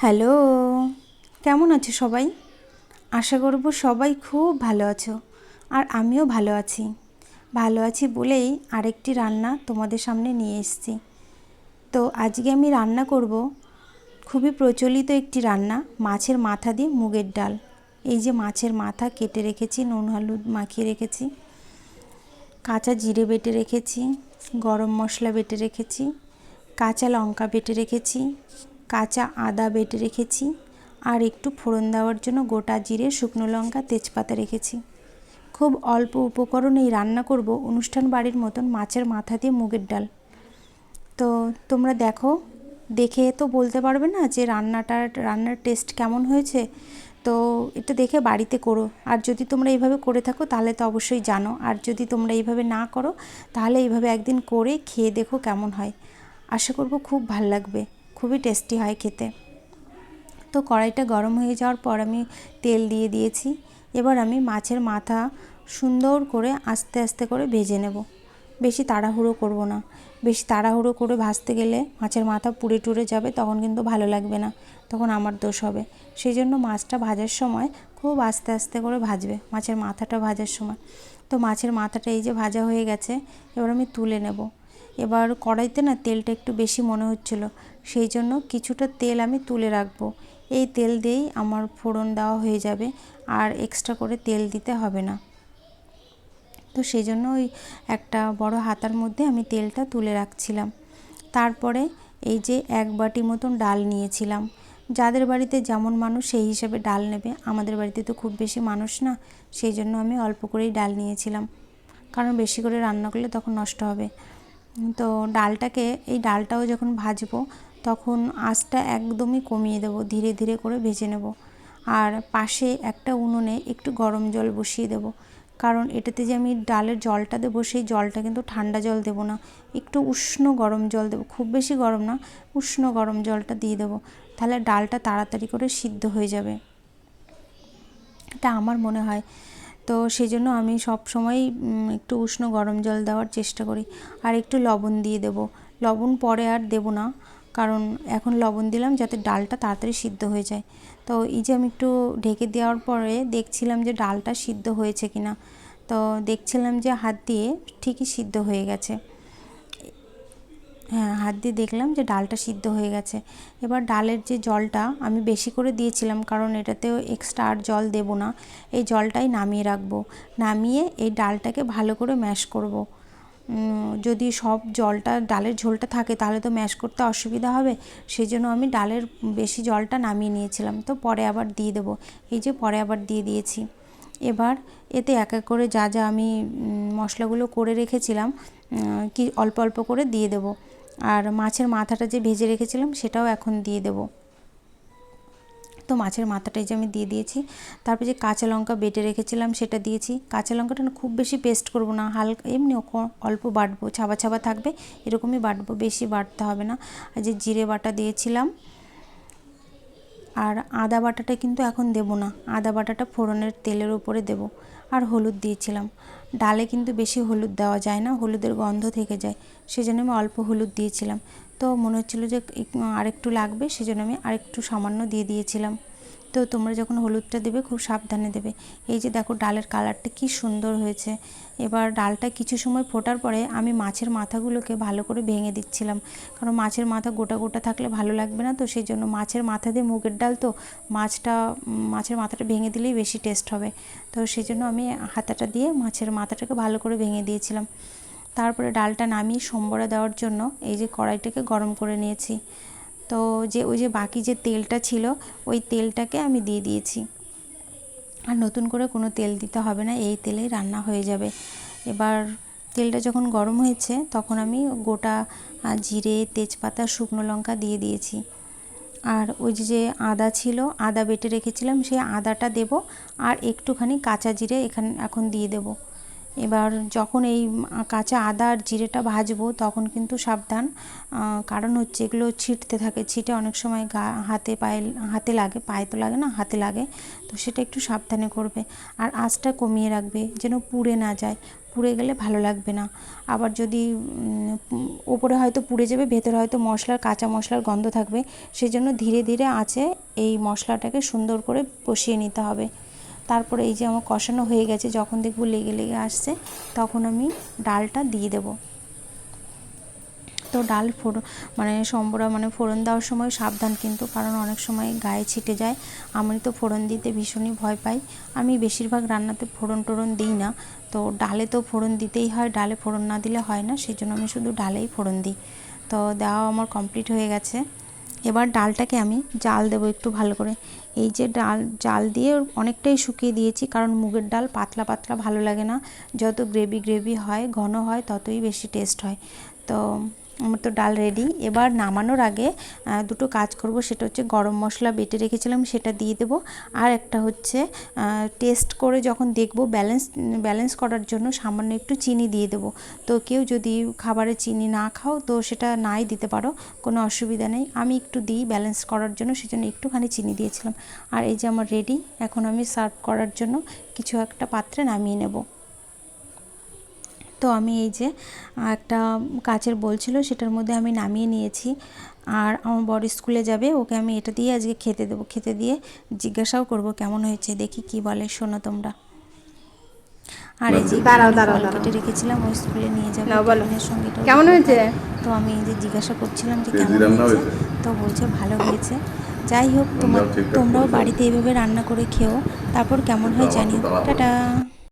Hello, কেমন আছো সবাই? আশা করব সবাই খুব ভালো আছো। আর আমিও ভালো আছি। ভালো আছি বলেই আরেকটি রান্না তোমাদের সামনে নিয়ে এসেছি। তো আজকে আমি রান্না করব খুবই প্রচলিত একটি রান্না, মাছের মাথা দিয়ে মুগের ডাল। এই যে মাছের মাথা কেটে রেখেছি, নুন হলুদ মাখিয়ে রেখেছি, কাঁচা জিরে বেটে রেখেছি, গরম মশলা বেটে রেখেছি, কাঁচা লঙ্কা বেটে রেখেছি, কাঁচা আদা বেটে রেখেছি, আর একটু ফোড়ন দেওয়ার জন্য গোটা জিরে, শুকনো লঙ্কা, তেজপাতা রেখেছি। খুব অল্প উপকরণেই রান্না করব অনুষ্ঠান বাড়ির মতন মাছের মাথা দিয়ে মুগের ডাল। তো তোমরা দেখে তো বলতে পারবে না যে রান্নার টেস্ট কেমন হয়েছে। তো এটা দেখে বাড়িতে করো। আর যদি তোমরা এইভাবে করে থাকো তাহলে তো অবশ্যই জানো, আর যদি তোমরা এইভাবে না করো তাহলে এইভাবে একদিন করে খেয়ে দেখো কেমন হয়। আশা করব খুব ভাল লাগবে, খুবই টেস্টি হয় খেতে। তো কড়াইটা গরম হয়ে যাওয়ার পর আমি তেল দিয়ে দিয়েছি। এবার আমি মাছের মাথা সুন্দর করে আস্তে আস্তে করে ভেজে নেব। বেশি তাড়াহুড়ো করব না। বেশি তাড়াহুড়ো করে ভাজতে গেলে মাছের মাথা পুড়ে টুড়ে যাবে, তখন কিন্তু ভালো লাগবে না, তখন আমার দোষ হবে। সেই জন্য মাছটা ভাজার সময় খুব আস্তে আস্তে করে ভাজবে, মাছের মাথাটা ভাজার সময়। তো মাছের মাথাটা এই যে ভাজা হয়ে গেছে, এবার আমি তুলে নেব। এবার কড়াইতে না তেলটা একটু বেশি মনে হচ্ছিল, সেই জন্য কিছুটা তেল আমি তুলে রাখবো। এই তেল দিয়েই আমার ফোড়ন দেওয়া হয়ে যাবে, আর এক্সট্রা করে তেল দিতে হবে না। তো সেই জন্য ওই একটা বড় হাতার মধ্যে আমি তেলটা তুলে রাখছিলাম। তারপরে এই যে 1 বাটি মতন ডাল নিয়েছিলাম। যাদের বাড়িতে যেমন মানুষ সেই হিসাবে ডাল নেবে। আমাদের বাড়িতে তো খুব বেশি মানুষ না, সেই জন্য আমি অল্প করেই ডাল নিয়েছিলাম, কারণ বেশি করে রান্না করলে তখন নষ্ট হবে। তো এই ডালটাও যখন ভাজবো তখন আঁচটা একদমই কমিয়ে দেবো, ধীরে ধীরে করে ভেজে নেব। আর পাশে একটা উনুনে একটু গরম জল বসিয়ে দেব, কারণ এটাতে যে আমি ডালের জলটা দেবো সেই জলটা কিন্তু ঠান্ডা জল দেব না, একটু উষ্ণ গরম জল দেবো, খুব বেশি গরম না, উষ্ণ গরম জলটা দিয়ে দেবো। তাহলে ডালটা তাড়াতাড়ি করে সিদ্ধ হয়ে যাবে, এটা আমার মনে হয়। তো সেই জন্য আমি সব সময় একটু উষ্ণ গরম জল দেওয়ার চেষ্টা করি। আর একটু লবণ দিয়ে দেব। লবণ পরে আর দেব না, কারণ এখন লবণ দিলাম যাতে ডালটা তাড়াতাড়ি সিদ্ধ হয়ে যায়। তো এই যে আমি একটু ঢেকে দেওয়ার পরে দেখছিলাম যে ডালটা সিদ্ধ হয়েছে কিনা। তো দেখছিলাম যে হাত দিয়ে ঠিকই সিদ্ধ হয়ে গেছে। হ্যাঁ, হাত দিয়ে দেখলাম যে ডালটা সিদ্ধ হয়ে গেছে। এবার ডালের যে জলটা আমি বেশি করে দিয়েছিলাম, কারণ এটাতেও এক্সট্রা আর জল দেব না, এই জলটাই নামিয়ে রাখবো। নামিয়ে এই ডালটাকে ভালো করে ম্যাশ করব। যদি সব ডালের ঝোলটা থাকে তাহলে তো ম্যাশ করতে অসুবিধা হবে, সেই জন্য আমি ডালের বেশি জলটা নামিয়ে নিয়েছিলাম। তো পরে আবার দিয়ে দেবো, এই যে পরে আবার দিয়ে দিয়েছি। এবার এতে এক এক করে যা যা আমি মশলাগুলো করে রেখেছিলাম কি অল্প অল্প করে দিয়ে দেবো। আর মাছের মাথাটা যে ভেজে রেখেছিলাম সেটাও এখন দিয়ে দেব। তো মাছের মাথাটাই যে আমি দিয়ে দিয়েছি। তারপর যে কাঁচা লঙ্কা বেটে রেখেছিলাম সেটা দিয়েছি। কাঁচা লঙ্কাটা না খুব বেশি পেস্ট করব না, হালকা এমনি অল্প বাটবো, ছাবা ছাবা থাকবে এরকমই বাটবো, বেশি বাটতে হবে না। আর যে জিরে বাটা দিয়েছিলাম, আর আদা বাটাটা কিন্তু এখন দেব না, আদা বাটাটা ফোড়নের তেলের উপরে দেব। আর হলুদ দিয়েছিলাম। ডালে কিন্তু বেশি হলুদ দেওয়া যায় না, হলুদের গন্ধ থেকে যায়, সেজন্য আমি অল্প হলুদ দিয়েছিলাম। তো মনে হচ্ছিলো যে আরেকটু লাগবে, সেজন্য আমি আরেকটু সামান্য দিয়ে দিয়েছিলাম। তো তোমরা যখন হলুদটা দেবে খুব সাবধানে দেবে। এই যে দেখো ডালের কালারটা কি সুন্দর হয়েছে। এবার ডালটা কিছু সময় ফোটার পরে আমি মাছের মাথাগুলোকে ভালো করে ভেঙে দিচ্ছিলাম, কারণ মাছের মাথা গোটা গোটা থাকলে ভালো লাগবে না। তো সেই জন্য মাছের মাথা দিয়ে মুগের ডাল তো মাছের মাথাটা ভেঙে দিলেই বেশি টেস্ট হবে। তো সেই জন্য আমি হাতাটা দিয়ে মাছের মাথাটাকে ভালো করে ভেঙে দিয়েছিলাম। তারপরে ডালটা নামিয়ে সম্বরা দেওয়ার জন্য এই যে কড়াইটাকে গরম করে নিয়েছি। তো ওই যে বাকি যে তেলটা ছিল ওই তেলটাকে আমি দিয়ে দিয়েছি। আর নতুন করে কোনো তেল দিতে হবে না, এই তেলেই রান্না হয়ে যাবে। এবার তেলটা যখন গরম হয়েছে তখন আমি গোটা জিরে, তেজপাতা, শুকনো লঙ্কা দিয়ে দিয়েছি। আর ওই যে আদা ছিল, আদা বেটে রেখেছিলাম, সেই আদাটা দেব। আর একটুখানি কাঁচা জিরে এখন দিয়ে দেব। এবার যখন এই কাঁচা আদা আর জিরেটা ভাজবো তখন কিন্তু সাবধান, কারণ হচ্ছে এগুলো ছিটতে থাকে, ছিটে অনেক সময় হাতে লাগে, পায়ে তো লাগে না, হাতে লাগে। তো সেটা একটু সাবধানে করবে। আর আঁচটা কমিয়ে রাখবে যেন পুড়ে না যায়। পুড়ে গেলে ভালো লাগবে না। আবার যদি ওপরে হয়তো পুড়ে যাবে, ভেতরে হয়তো কাঁচা মশলার গন্ধ থাকবে। সেই জন্য ধীরে ধীরে আঁচে এই মশলাটাকে সুন্দর করে কষিয়ে নিতে হবে। তারপরে এই যে আমার কষানো হয়ে গেছে, যখন দেখবো লেগে লেগে আসছে তখন আমি ডালটা দিয়ে দেবো। তো ডাল সম্বরা ফোড়ন দেওয়ার সময় সাবধান কিন্তু, কারণ অনেক সময় গায়ে ছিটে যায়। আমি তো ফোড়ন দিতে ভীষণই ভয় পাই। আমি বেশিরভাগ রান্নাতে ফোড়ন টোড়ন দিই না, তো ডালে তো ফোড়ন দিতেই হয়, ডালে ফোড়ন না দিলে হয় না, সেই জন্য আমি শুধু ডালেই ফোড়ন দিই। তো দেওয়া আমার কমপ্লিট হয়ে গেছে। এবার ডালটাকে আমি জাল দেবো একটু ভালো করে। এই যে জাল দিয়ে অনেকটাই শুকিয়ে দিয়েছি, কারণ মুগের ডাল পাতলা পাতলা ভালো লাগে না, যত গ্রেভি গ্রেভি হয়, ঘন হয়, ততই বেশি টেস্ট হয়। তো আমার তো ডাল রেডি। এবার নামানোর আগে দুটো কাজ করব, সেটা হচ্ছে গরম মশলা বেটে রেখেছিলাম সেটা দিয়ে দেবো, আর একটা হচ্ছে টেস্ট করে যখন দেখব ব্যালেন্স করার জন্য সামান্য একটু চিনি দিয়ে দেবো। তো কেউ যদি খাবারে চিনি না খাও তো সেটা নাই দিতে পারো, কোনো অসুবিধা নেই। আমি একটু দিই ব্যালেন্স করার জন্য, সেজন্য একটুখানি চিনি দিয়েছিলাম। আর এই যে আমার রেডি। এখন আমি সার্ভ করার জন্য কিছু একটা পাত্রে নামিয়ে নেব। তো আমি এই যে একটা কাচের বোল ছিল, সেটার মধ্যে আমি নামিয়ে নিয়েছি। আর আমার বড় স্কুলে যাবে, ওকে আমি এটা দিয়ে আজকে খেতে দেবো। খেতে দিয়ে জিজ্ঞাসাও করব কেমন হয়েছে, দেখি কি বলে, শোনো তোমরা। আর এই যে ফল কেটে রেখেছিলাম, ওই স্কুলে নিয়ে যাবো, টিফিনের সঙ্গে কেমন হয়েছে। তো আমি এই যে জিজ্ঞাসা করছিলাম যে কেমন হয়েছে, তো বলছে ভালো হয়েছে। যাই হোক, তোমরাও বাড়িতে এইভাবে রান্না করে খেও, তারপর কেমন হয় জানিও। টাটা।